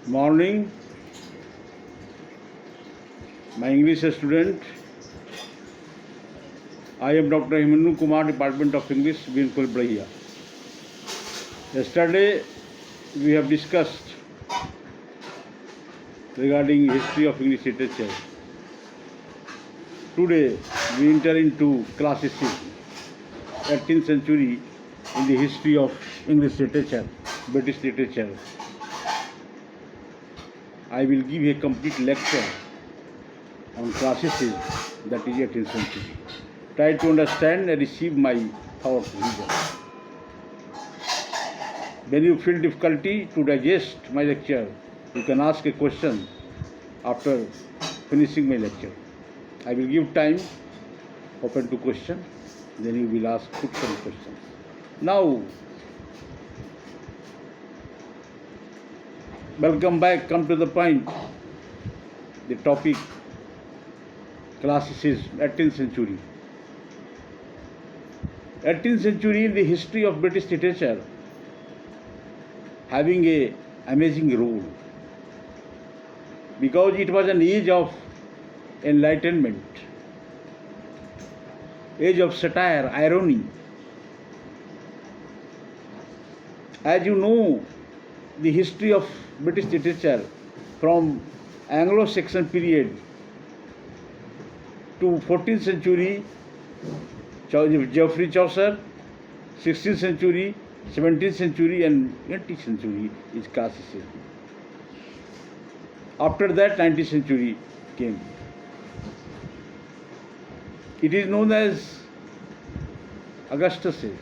Morning, my English student. I am Dr. Himannu Kumar, Department of English, Binkul Brahia. Yesterday, we have discussed regarding history of English literature. Today, we enter into classicism, 18th century in the history of English literature, British literature. I will give a complete lecture on classicism, that is 18th century. Try to understand and receive my thought vision. When you feel difficulty to digest my lecture, you can ask a question after finishing my lecture. I will give time open to question, then you will ask put some questions. Now, welcome back, come to the point. The topic, classicism, 18th century. 18th century in the history of British literature having a amazing role because it was an age of enlightenment, age of satire, irony. As you know, the history of British literature from Anglo-Saxon period to 14th century, Geoffrey Chaucer, 16th century, 17th century and 20th century is classicism. After that, 19th century came. It is known as Augustus age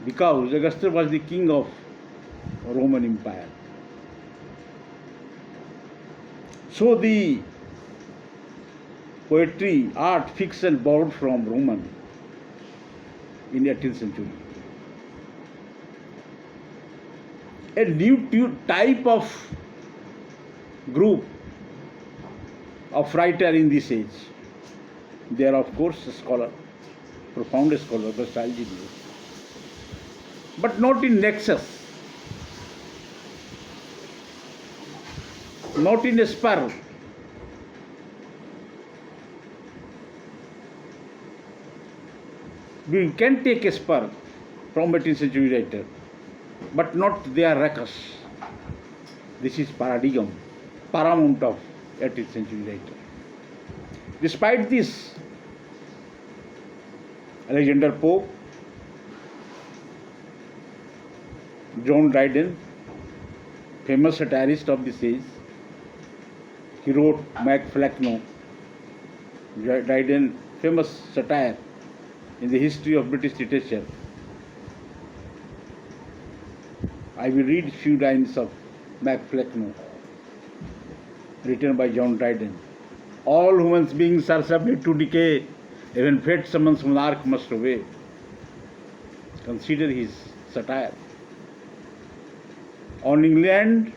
because Augustus was the king of Roman Empire. So the poetry, art, fiction borrowed from Roman in 18th century. A new type of group of writer in this age. They are of course a scholar, profound scholar, versatile genius, but not in nexus, not in a spur. We can take a spur from 18th century writer, but not they are ruckus. This is paradigm, paramount of 18th century writer. Despite this, Alexander Pope, John Dryden, famous satirist of this age, he wrote Mac Flecknoe. Dryden, famous satire in the history of British literature. I will read few lines of Mac Flecknoe, written by John Dryden. All human beings are subject to decay. Even fate summons monarch must obey. Consider his satire on England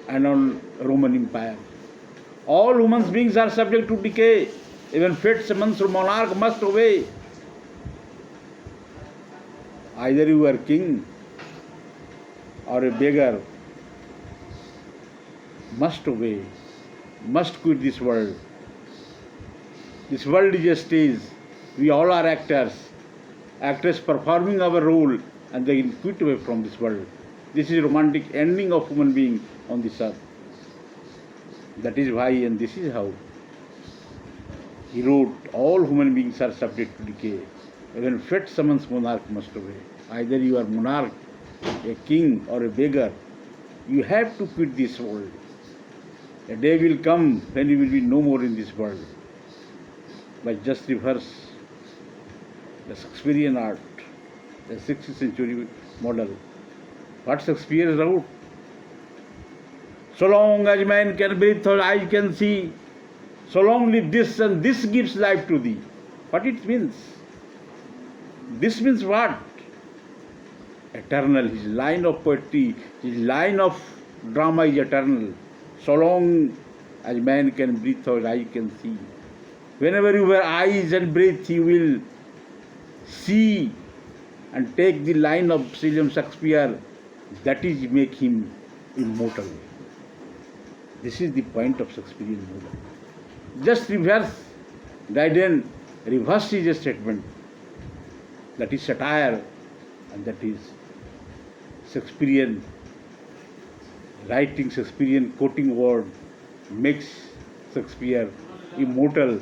and on Roman Empire. All human beings are subject to decay. Even fate summons monarch must obey. Either you are king or a beggar, must obey, must quit this world. This world is a stage. We all are actors, actors performing our role, and they will quit away from this world. This is romantic ending of human being on this earth. That is why, and this is how he wrote, all human beings are subject to decay. Even fate summons monarch must obey. Either you are monarch, a king or a beggar, you have to quit this world. A day will come when you will be no more in this world. But just reverse the Shakespearean art, the 16th century model. What Shakespeare wrote? So long as man can breathe or eye can see, so long live this and this gives life to thee. What it means? This means what? Eternal. His line of poetry, his line of drama is eternal. So long as man can breathe or eye can see. Whenever you have eyes and breath, you will see and take the line of William Shakespeare that is make him immortal. This is the point of Shakespearean model. Just reverse, Dryden reversed his statement. That is satire, and that is Shakespearean writing, Shakespearean quoting word makes Shakespeare immortal.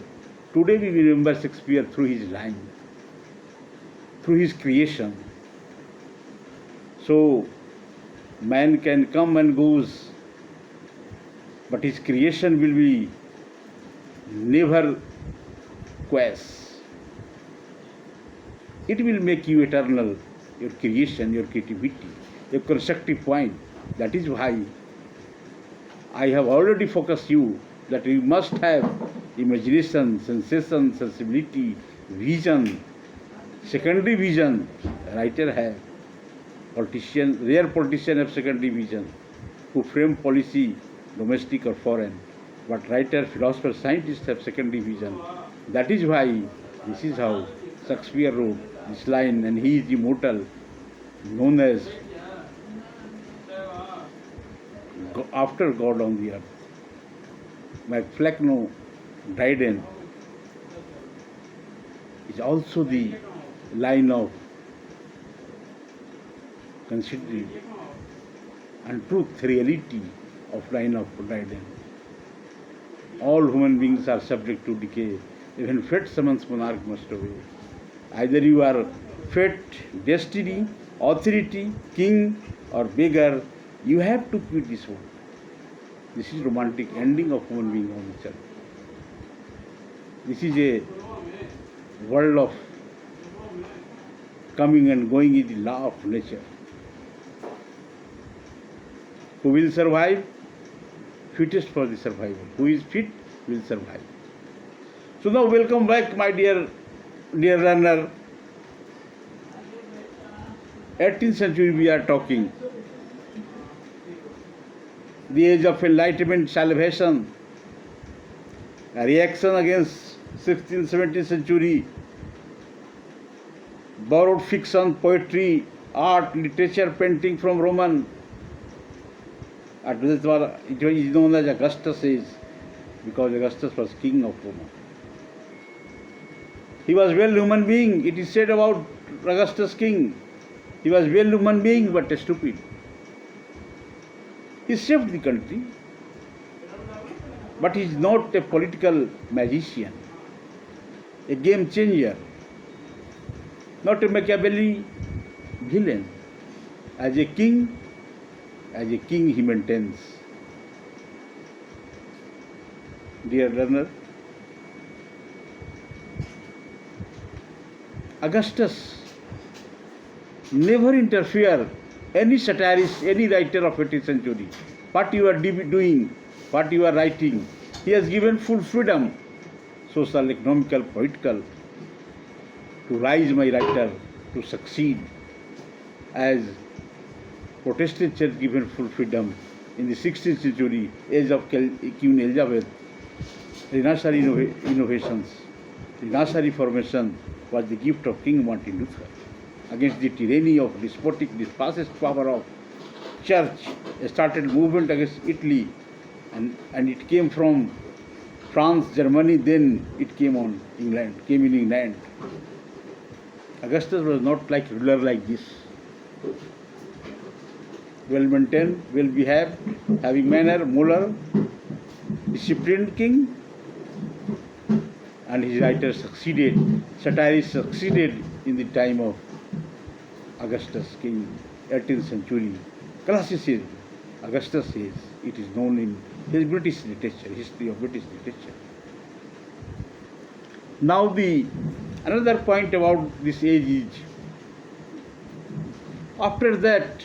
Today we remember Shakespeare through his line, through his creation. So man can come and goes, but his creation will be never quiesce. It will make you eternal, your creation, your creativity, your constructive point. That is why I have already focused you that you must have imagination, sensation, sensibility, vision, secondary vision. Writer have, rare politician have secondary vision, who frame policy, domestic or foreign. But writer, philosopher, scientists have secondary vision. That is why this is how Shakespeare wrote this line, and he is immortal, known as after God on the earth. Macflecknoe Dryden is also the line of considering and truth, reality of line of Dryden. All human beings are subject to decay. Even fate summons monarch must obey. Either you are fate, destiny, authority, king or beggar, you have to quit this world. This is romantic ending of human being on this earth. This is a world of coming and going is the law of nature. Who will survive? Fittest for the survival. Who is fit will survive. So now welcome back, my dear learner. 18th century we are talking. The age of enlightenment, salvation, a reaction against 16th, 17th century, borrowed fiction, poetry, art, literature, painting from Roman. It is known as Augustus Age, because Augustus was king of Rome. He was well human being. It is said about Augustus king. He was well human being but stupid. He saved the country, but he is not a political magician, a game changer, not a Machiavelli villain. As a king he maintains. Dear learner, Augustus never interfere. Any satirist, any writer of 18th century, what you are doing, what you are writing, he has given full freedom, social, economical, political, to rise my writer, to succeed. As Protestant Church given full freedom in the 16th century, age of Queen Elizabeth, Renaissance innovations, Renaissance reformation was the gift of King Martin Luther. Against the tyranny of despotic, fascist power of church, started movement against Italy, and it came from France, Germany, then it came in England. Augustus was not like ruler like this. Well maintained, well behaved, having manner, moral, disciplined king, and his writers succeeded, satirists succeeded in the time of Augustus, king, 18th century. Classicism, Augustus says, it is known in his British literature, history of British literature. Now another point about this age is, after that,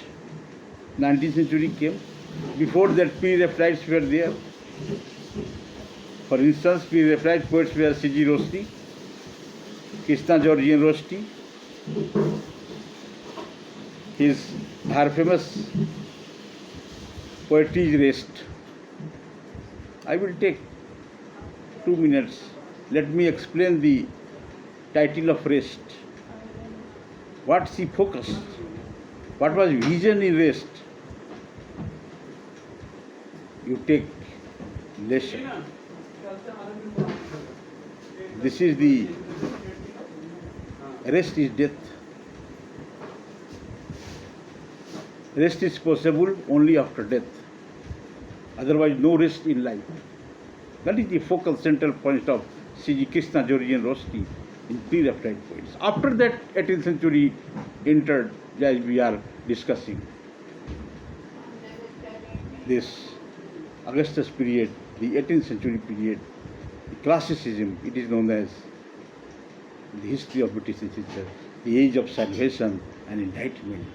19th century came. Before that, pre-Raphaelites were there. For instance, pre-Raphaelite poets were C.G. Rosti, Krishna Georgian Rosti. Her famous poetry is Rest. I will take 2 minutes. Let me explain the title of Rest. What she focused. What was vision in rest? You take lesson. This is the rest is death. Rest is possible only after death. Otherwise, no rest in life. That is the focal central point of C.G. Krishna, Georgian Rosti in pre-Raphaelite poets. After that, 18th century entered, as we are discussing. This Augustus period, the 18th century period, the classicism, it is known as the history of British literature, the age of salvation and enlightenment.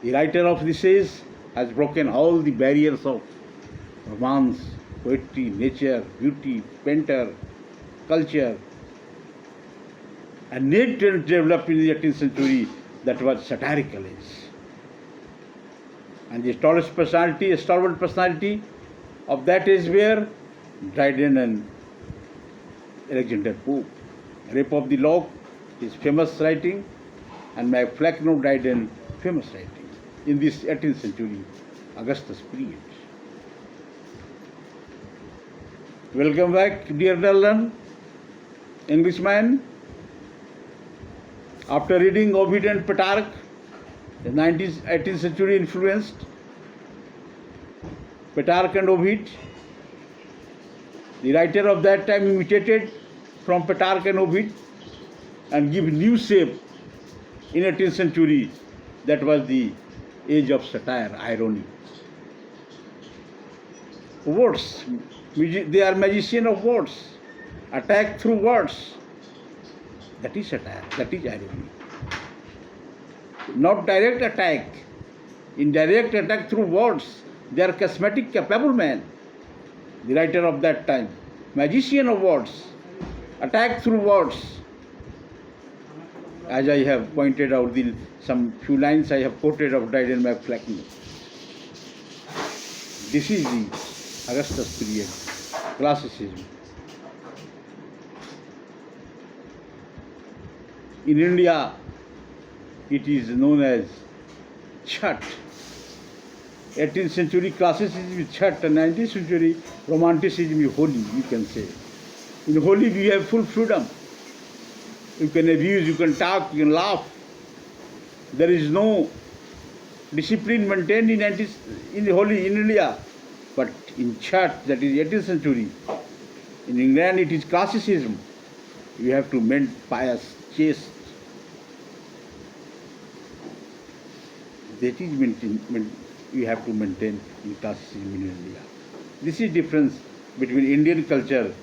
The writer of this age has broken all the barriers of romance, poetry, nature, beauty, painter, culture, and new trend developed in the 18th century that was satirical age. And the stalwart personality of that age were Dryden and Alexander Pope. Rape of the Lock is famous writing, and MacFlecknoe Dryden famous writing in this 18th century Augustus period. Welcome back, dear Darlan, Englishman. After reading Ovid and Petrarch, the 18th century influenced Petrarch and Ovid. The writer of that time imitated from Petrarch and Ovid and give new shape in 18th century. That was the age of satire, irony. Words, they are magician of words. Attack through words. That is satire, that is irony. Not direct attack, indirect attack through words. They are charismatic, capable men. The writer of that time, magician of words, attack through words. As I have pointed out, some few lines I have quoted of Dryden and MacFlecknoe. This is the Augustus period, classicism. In India, it is known as Chhat. 18th century classicism is Chhat, and 19th century romanticism is Holi, you can say. In Holi, we have full freedom. You can abuse, you can talk, you can laugh. There is no discipline maintained in Holi in India. But in Chhat, that is 18th century, in England it is classicism. You have to maintain pious, chaste. That is you have to maintain in classicism in India. This is difference between Indian culture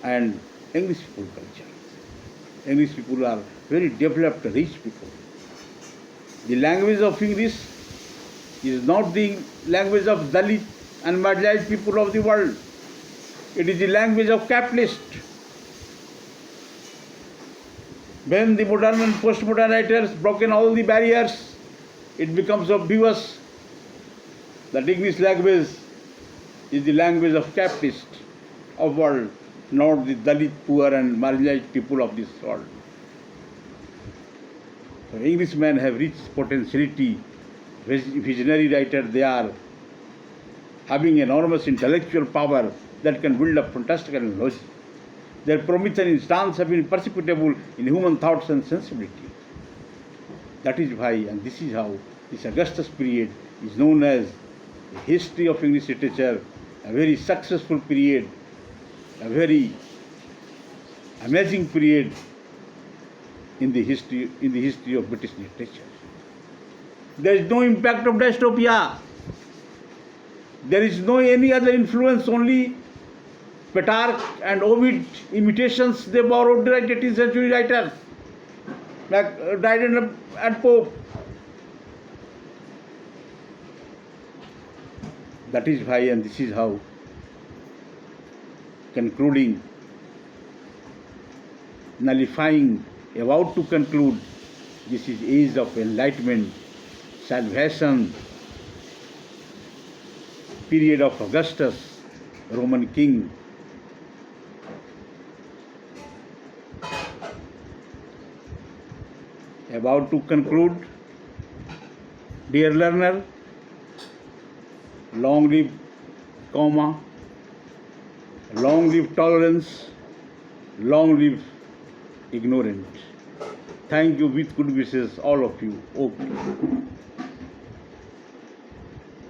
and English people culture. English people are very developed, rich people. The language of English is not the language of Dalit and marginalized people of the world. It is the language of capitalists. When the modern and postmodern writers broken all the barriers, it becomes obvious that English language is the language of capitalists of world, not the Dalit, poor and marginalized people of this world. So Englishmen have rich potentiality, visionary writers they are, having enormous intellectual power that can build up fantastical knowledge. Their Promethean stance have been perceptible in human thoughts and sensibility. That is why, and this is how, this Augustus period is known as the history of English literature, a very successful period, a very amazing period in the history of British literature. There is no impact of dystopia. There is no any other influence, only Petrarch and Ovid imitations they borrowed like 18th century writers, like Dryden and Pope. That is why, and this is how, concluding, nullifying, about to conclude, this is age of enlightenment, salvation, period of Augustus, Roman king. About to conclude, Dear learner, long live comma, long live tolerance, long live ignorant. Thank you with good wishes, all of you. Okay.